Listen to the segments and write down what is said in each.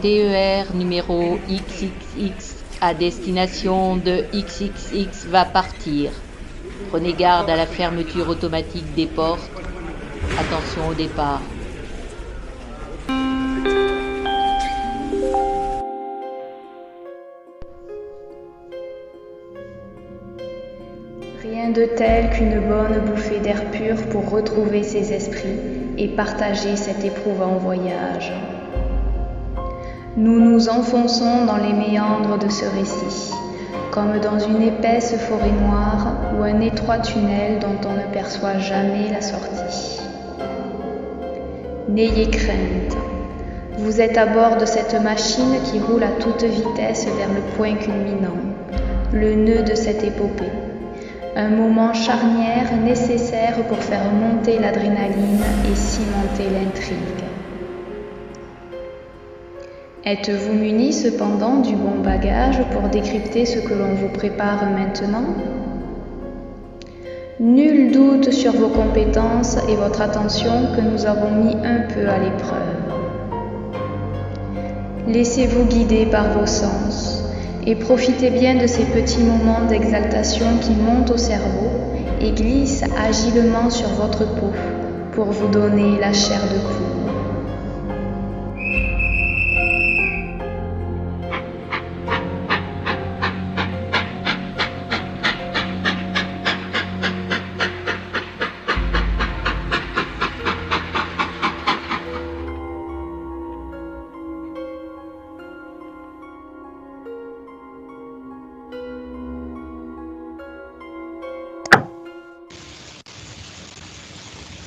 TER numéro XXX à destination de XXX va partir. Prenez garde à la fermeture automatique des portes. Attention au départ. Rien de tel qu'une bonne bouffée d'air pur pour retrouver ses esprits et partager cet éprouvant voyage. Nous nous enfonçons dans les méandres de ce récit, comme dans une épaisse forêt noire ou un étroit tunnel dont on ne perçoit jamais la sortie. N'ayez crainte. Vous êtes à bord de cette machine qui roule à toute vitesse vers le point culminant, le nœud de cette épopée. Un moment charnière nécessaire pour faire monter l'adrénaline et cimenter l'intrigue. Êtes-vous muni cependant du bon bagage pour décrypter ce que l'on vous prépare maintenant? Nul doute sur vos compétences et votre attention que nous avons mis un peu à l'épreuve. Laissez-vous guider par vos sens et profitez bien de ces petits moments d'exaltation qui montent au cerveau et glissent agilement sur votre peau pour vous donner la chair de poule.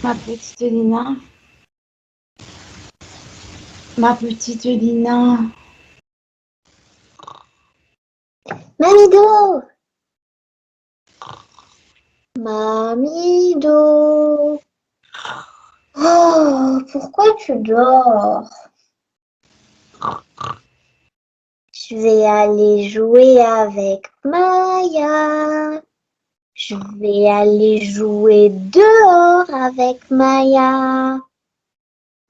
Ma petite Lina. Ma petite Lina. Mamido! Mamido! Oh, pourquoi tu dors? Je vais aller jouer avec Maya. Je vais aller jouer dehors avec Maya.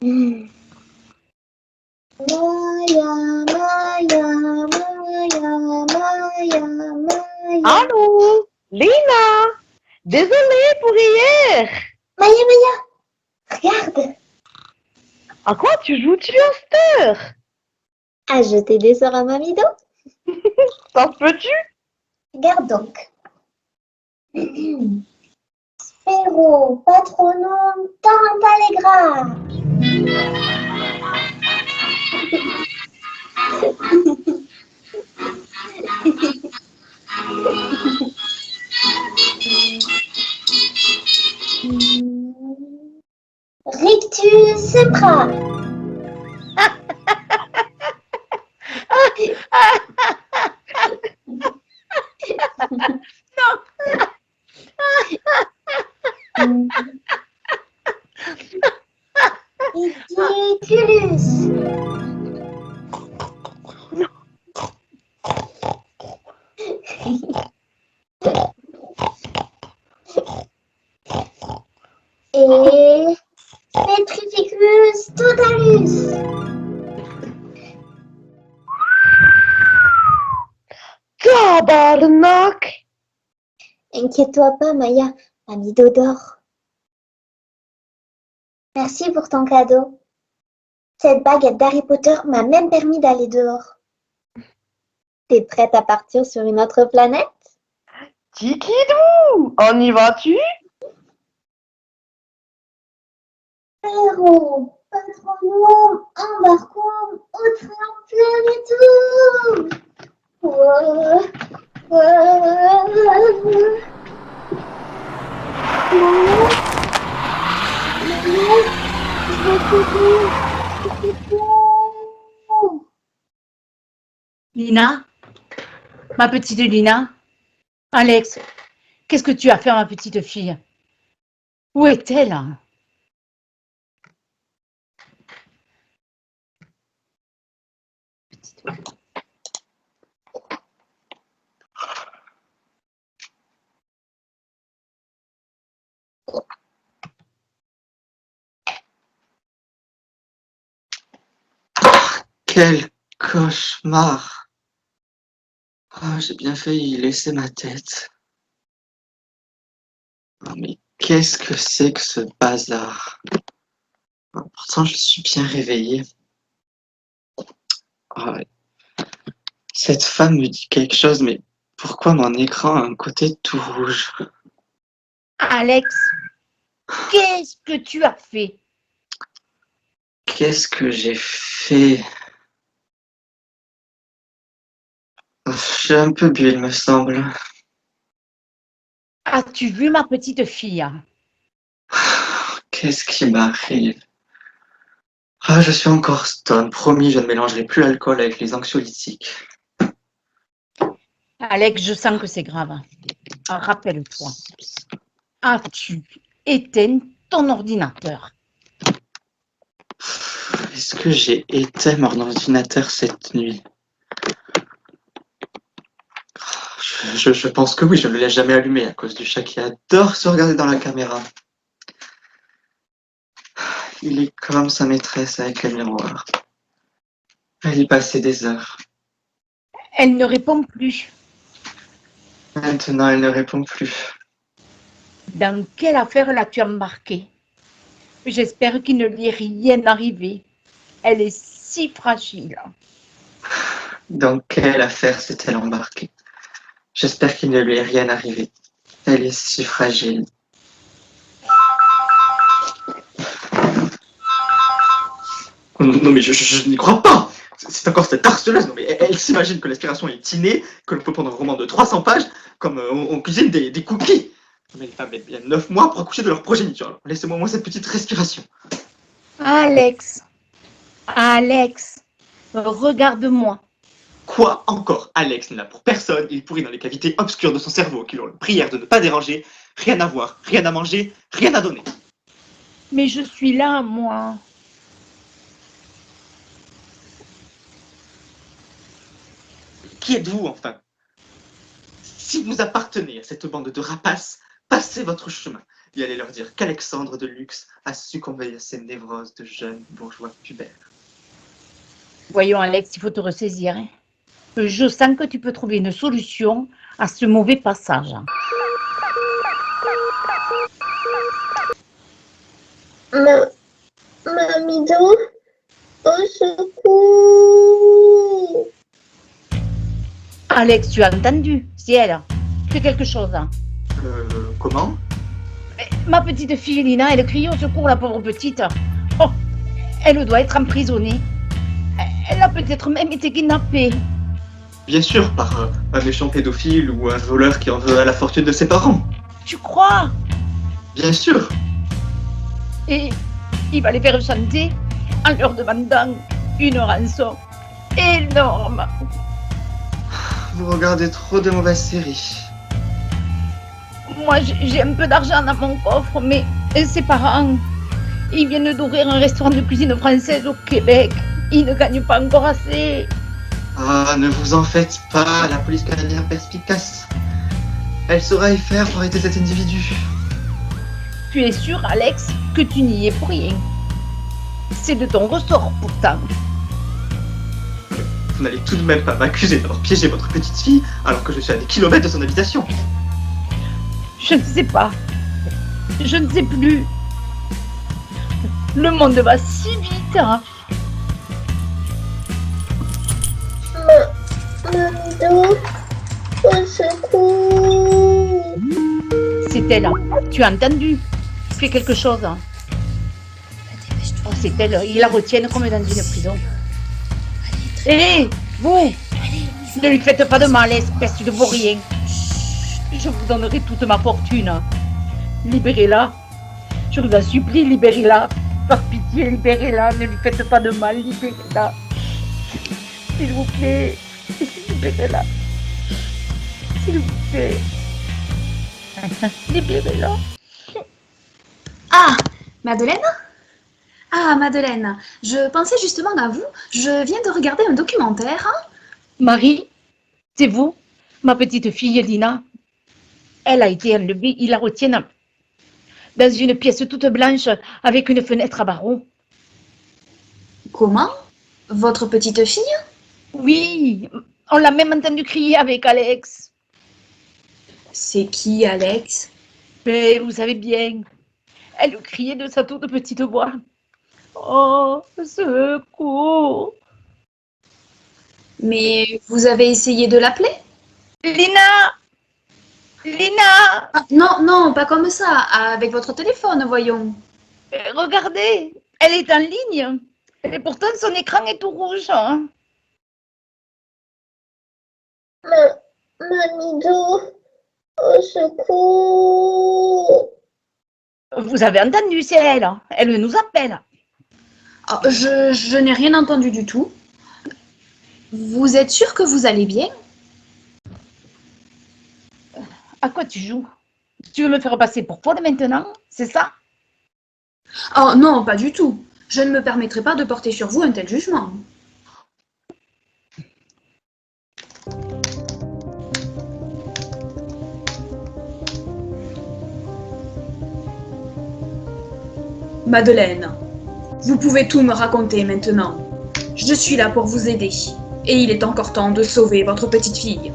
Maya, Maya, Maya, Maya, Maya. Allô, Lina, désolée pour hier. Maya, regarde. À quoi tu joues-tu à cette heure? À jeter des sorts à Mamido. T'en peux-tu? Regarde donc. Spéro, patronum, Tarantalegra. Rictus Sempra. Ridiculus. Et Petrificus totalus. Tabarnak! Inquiète-toi pas, Maya, Mamido dort. Merci pour ton cadeau. Cette baguette d'Harry Potter m'a même permis d'aller dehors. T'es prête à partir sur une autre planète? Tikidou, on y va-tu? Héros, patronum, embarquons au tremplin et tout. Lina? Ma petite Lina? Alex, qu'est-ce que tu as fait à ma petite fille? Où est-elle? Quelle cauchemar. Ah, j'ai bien failli y laisser ma tête. Ah, mais qu'est-ce que c'est que ce bazar? Ah, pourtant, je suis bien réveillé. Ah, ouais. Cette femme me dit quelque chose, mais pourquoi mon écran a un côté tout rouge? Alex, qu'est-ce que tu as fait? Qu'est-ce que j'ai fait? J'ai un peu bu, il me semble. As-tu vu ma petite fille? Qu'est-ce qui m'arrive? Ah, je suis encore stone. Promis, je ne mélangerai plus l'alcool avec les anxiolytiques. Alex, je sens que c'est grave. Rappelle-toi, as-tu éteint ton ordinateur? Est-ce que j'ai éteint mon ordinateur cette nuit? Je pense que oui, je ne le laisse jamais allumé à cause du chat qui adore se regarder dans la caméra. Il est comme sa maîtresse avec le miroir. Elle y passait des heures. Elle ne répond plus. Maintenant, elle ne répond plus. Dans quelle affaire l'as-tu embarquée? J'espère qu'il ne lui est rien arrivé. Elle est si fragile. Dans quelle affaire s'est-elle embarquée? J'espère qu'il ne lui est rien arrivé. Elle est si fragile. Non mais je n'y crois pas. C'est encore cette harceleuse. Non mais elle s'imagine que l'aspiration est innée, que l'on peut prendre un roman de 300 pages comme on cuisine des cookies. Mais les femmes mettent bien 9 mois pour accoucher de leur progéniture. Alors laissez-moi moi cette petite respiration. Alex, Alex, regarde-moi. Quoi encore? Alex n'est là pour personne. Il pourrit dans les cavités obscures de son cerveau qui leur prière de ne pas déranger. Rien à voir, rien à manger, rien à donner. Mais je suis là, moi. Qui êtes-vous enfin? Si vous appartenez à cette bande de rapaces, passez votre chemin et allez leur dire qu'Alexandre de Luxe a succombé à ces névroses de jeunes bourgeois pubères. Voyons, Alex, il faut te ressaisir. Je sens que tu peux trouver une solution à ce mauvais passage. Mamido, au secours! Alex, tu as entendu? C'est elle. Fais quelque chose. Comment? Ma petite fille Lina, elle crie au secours, la pauvre petite. Oh, elle doit être emprisonnée. Elle a peut-être même été kidnappée. Bien sûr, par un méchant pédophile ou un voleur qui en veut à la fortune de ses parents. Tu crois? Bien sûr. Et il va les faire chanter en leur demandant une rançon énorme. Vous regardez trop de mauvaises séries. Moi, j'ai un peu d'argent dans mon coffre, mais ses parents, ils viennent d'ouvrir un restaurant de cuisine française au Québec. Ils ne gagnent pas encore assez. Ah, ne vous en faites pas, la police canadienne perspicace. Elle saura y faire pour arrêter cet individu. Tu es sûr, Alex, que tu n'y es pour rien? C'est de ton ressort, pourtant. Vous n'allez tout de même pas m'accuser d'avoir piégé votre petite fille alors que je suis à des kilomètres de son habitation. Je ne sais pas. Je ne sais plus. Le monde va si vite. Hein. Mamido, au secours! C'est elle. Tu as entendu? Fais quelque chose. Hein. Oh, c'est elle. Ils la retiennent comme dans une prison. Hé, vous! Ne lui faites pas de mal, espèce de vaurien. Je vous donnerai toute ma fortune. Libérez-la. Je vous en supplie, libérez-la. Par pitié, libérez-la. Ne lui faites pas de mal, libérez-la. S'il vous plaît, libérez-la. S'il vous plaît. Libérez-la. Ah, Madeleine? Ah, Madeleine, je pensais justement à vous. Je viens de regarder un documentaire. Hein. Marie, c'est vous, ma petite fille Lina. Elle a été enlevée, ils la retiennent dans une pièce toute blanche avec une fenêtre à barreaux. Comment? Votre petite fille? Oui, on l'a même entendu crier avec Alex. C'est qui, Alex? Mais vous savez bien, elle criait de sa toute petite voix. Oh, secours! Mais vous avez essayé de l'appeler? Lina! Lina! Ah, non, non, pas comme ça, avec votre téléphone, voyons. Regardez, elle est en ligne. Et pourtant, son écran est tout rouge. Hein. Mamidou, au secours. Vous avez entendu, c'est elle. Elle nous appelle. Ah, je n'ai rien entendu du tout. Vous êtes sûr que vous allez bien? À quoi tu joues? Tu veux me faire passer pour folle maintenant? C'est ça? Oh non, pas du tout. Je ne me permettrai pas de porter sur vous un tel jugement. Madeleine, vous pouvez tout me raconter maintenant. Je suis là pour vous aider. Et il est encore temps de sauver votre petite fille.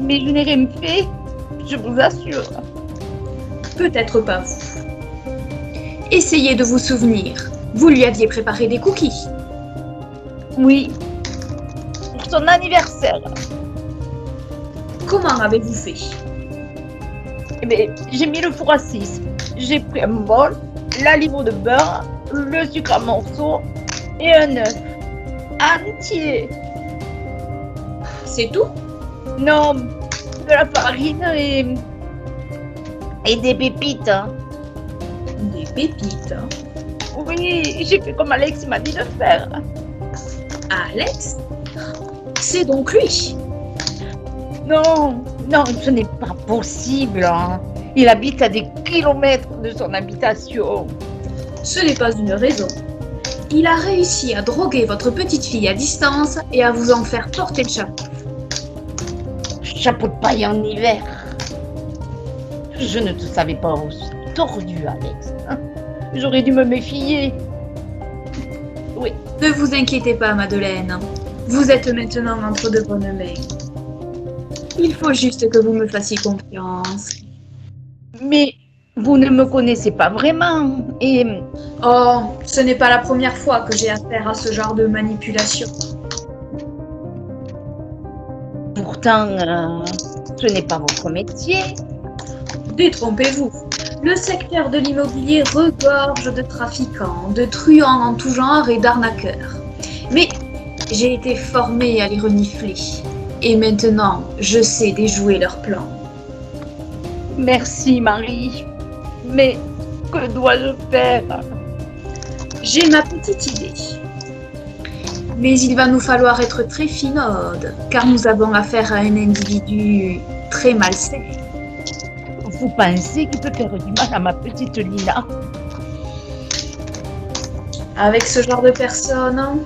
Mais je n'ai rien fait, je vous assure. Peut-être pas vous. Essayez de vous souvenir. Vous lui aviez préparé des cookies. Oui, pour son anniversaire. Comment avez-vous fait? Eh bien, j'ai mis le four à 6. J'ai pris un bol, la livre de beurre, le sucre à morceaux et un œuf entier. C'est tout? Non, de la farine et des pépites. Hein. Des pépites. Oui, j'ai fait comme Alex m'a dit de faire. Alex? C'est donc lui. Non, non, ce n'est pas possible. Hein. Il habite à des kilomètres de son habitation. Ce n'est pas une raison. Il a réussi à droguer votre petite fille à distance et à vous en faire porter le chapeau. Chapeau de paille en hiver. Je ne te savais pas aussi tordu, Alex. Hein. J'aurais dû me méfier. Oui. Ne vous inquiétez pas, Madeleine. Vous êtes maintenant entre de bonnes mains. Il faut juste que vous me fassiez confiance. Mais vous ne me connaissez pas vraiment. Et Oh, ce n'est pas la première fois que j'ai affaire à ce genre de manipulation. pourtant, ce n'est pas votre métier. Détrompez-vous. Le secteur de l'immobilier regorge de trafiquants, de truands en tout genre et d'arnaqueurs. Mais j'ai été formée à les renifler. Et maintenant, je sais déjouer leurs plans. Merci, Marie. Mais que dois-je faire? J'ai ma petite idée. Mais il va nous falloir être très finaudes, car nous avons affaire à un individu très malsain. Vous pensez qu'il peut faire du mal à ma petite Lina? Avec ce genre de personnes,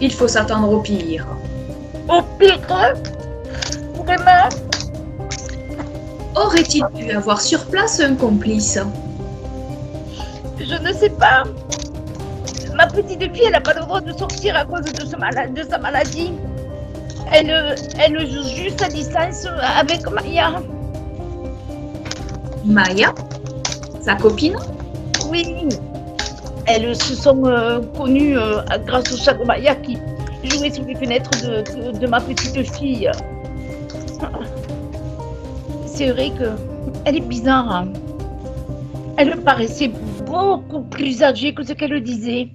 il faut s'attendre au pire. Au pire? Vraiment? Aurait-il pu avoir sur place un complice? Je ne sais pas. Ma petite fille, elle n'a pas le droit de sortir à cause de sa maladie. Elle joue juste à distance avec Maya. Maya? Sa copine? Oui. Elles se sont connues grâce au chat de Maya qui jouait sous les fenêtres de ma petite fille. C'est vrai qu'elle est bizarre. Hein. Elle paraissait beaucoup plus âgée que ce qu'elle disait.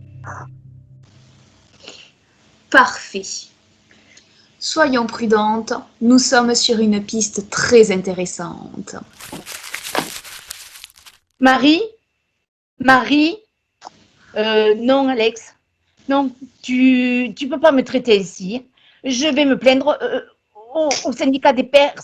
Parfait. Soyons prudentes, nous sommes sur une piste très intéressante. Marie? Marie? Non, Alex. Non, tu peux pas me traiter ainsi. Je vais me plaindre au syndicat des pères.